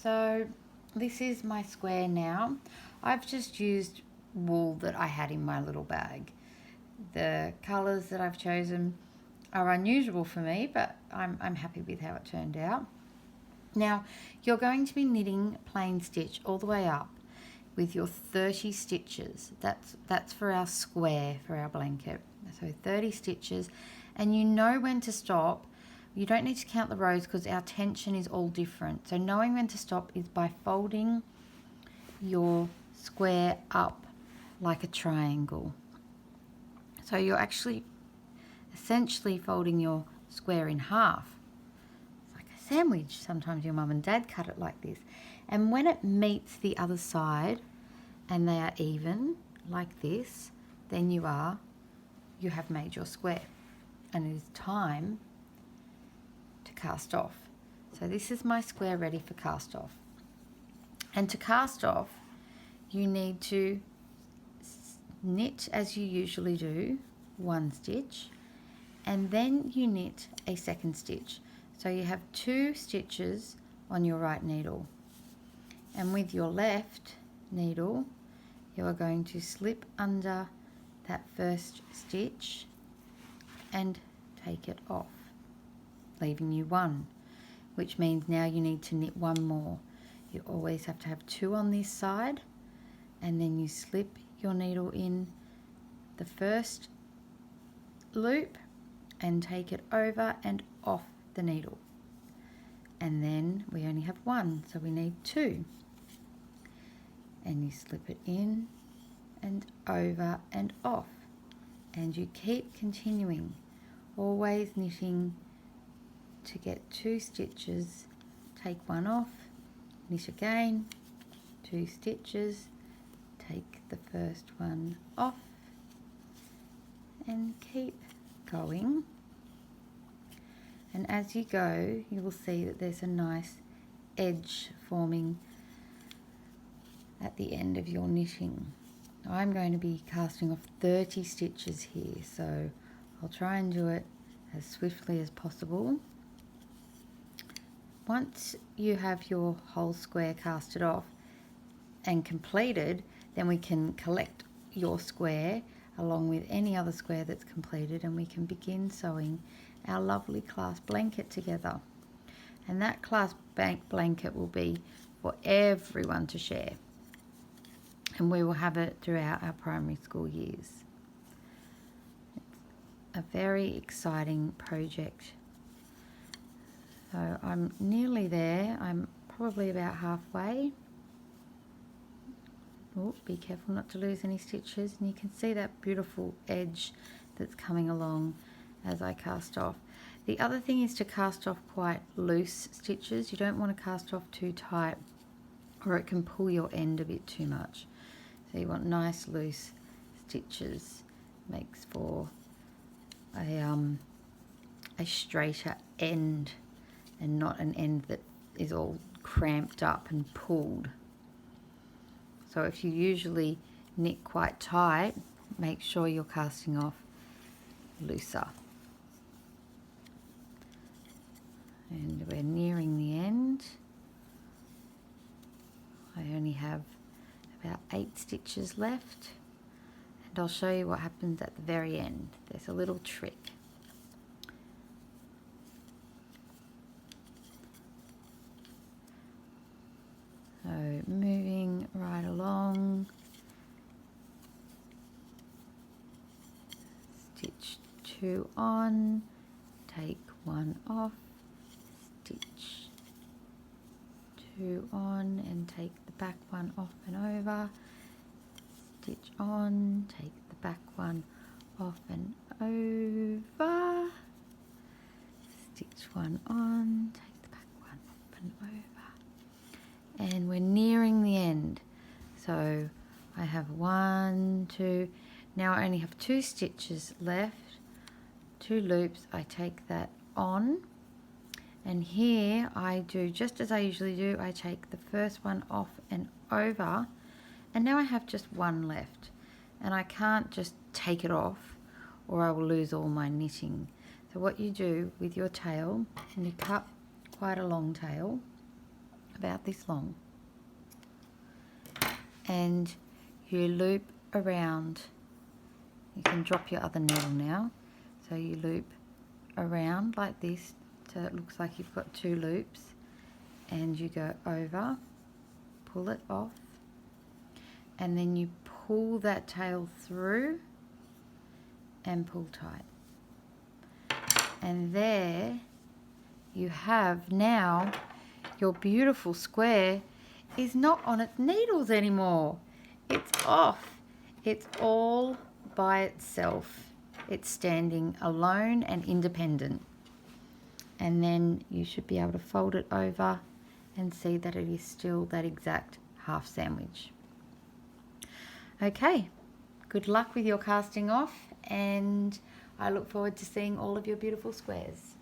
So this is my square now. I've just used wool that I had in my little bag. The colours that I've chosen are unusual for me, but I'm happy with how it turned out. Now, you're going to be knitting plain stitch all the way up with your 30 stitches. That's for our square, for our blanket. So 30 stitches, and you know when to stop. You don't need to count the rows because our tension is all different. So knowing when to stop is by folding your square up like a triangle. So you're actually essentially folding your square in half. It's like a sandwich. Sometimes your mum and dad cut it like this. And when it meets the other side and they are even like this, then you have made your square. And it is time to cast off. So this is my square ready for cast off. And to cast off, you need to knit as you usually do, one stitch, and then you knit a second stitch. So you have 2 stitches on your right needle. And with your left needle, you are going to slip under that first stitch and take it off, leaving you 1, which means now you need to knit 1 more. You always have to have 2 on this side, and then you slip your needle in the first loop and take it over and off the needle. And then we only have 1, so we need 2. And you slip it in and over and off. And you keep continuing, always knitting to get 2 stitches, take 1 off, knit again, 2 stitches, take the first one off, and keep going. And as you go, you will see that there's a nice edge forming at the end of your knitting. I'm going to be casting off 30 stitches here, so I'll try and do it as swiftly as possible. Once you have your whole square casted off and completed, then we can collect your square along with any other square that's completed, and we can begin sewing our lovely class blanket together. And that class blanket will be for everyone to share, and we will have it throughout our primary school years. It's a very exciting project. So I'm nearly there. I'm probably about halfway. Oh, be careful not to lose any stitches. And you can see that beautiful edge that's coming along as I cast off. The other thing is to cast off quite loose stitches. You don't want to cast off too tight, or it can pull your end a bit too much. So you want nice loose stitches. Makes for a straighter end, and not an end that is all cramped up and pulled. So if you usually knit quite tight, make sure you're casting off looser. And we're nearing the end. I only have about 8 stitches left, and I'll show you what happens at the very end. There's a little trick. So moving right along, stitch 2 on, take 1 off, stitch 2 on and take the back one off and over, stitch on, take the back one off and over, stitch 1 on, take the back one off and over. And we're nearing the end. So I have 1, 2, now I only have 2 stitches left, 2 loops. I take that on, and here I do just as I usually do. I take the first one off and over, and now I have just 1 left, and I can't just take it off or I will lose all my knitting. So what you do with your tail, and you cut quite a long tail, about this long. And you loop around. You can drop your other needle now. So you loop around like this so it looks like you've got 2 loops, and you go over, pull it off, and then you pull that tail through and pull tight. And there you have now your beautiful square is not on its needles anymore. It's off. It's all by itself. It's standing alone and independent. And then you should be able to fold it over and see that it is still that exact half sandwich. Okay, good luck with your casting off, and I look forward to seeing all of your beautiful squares.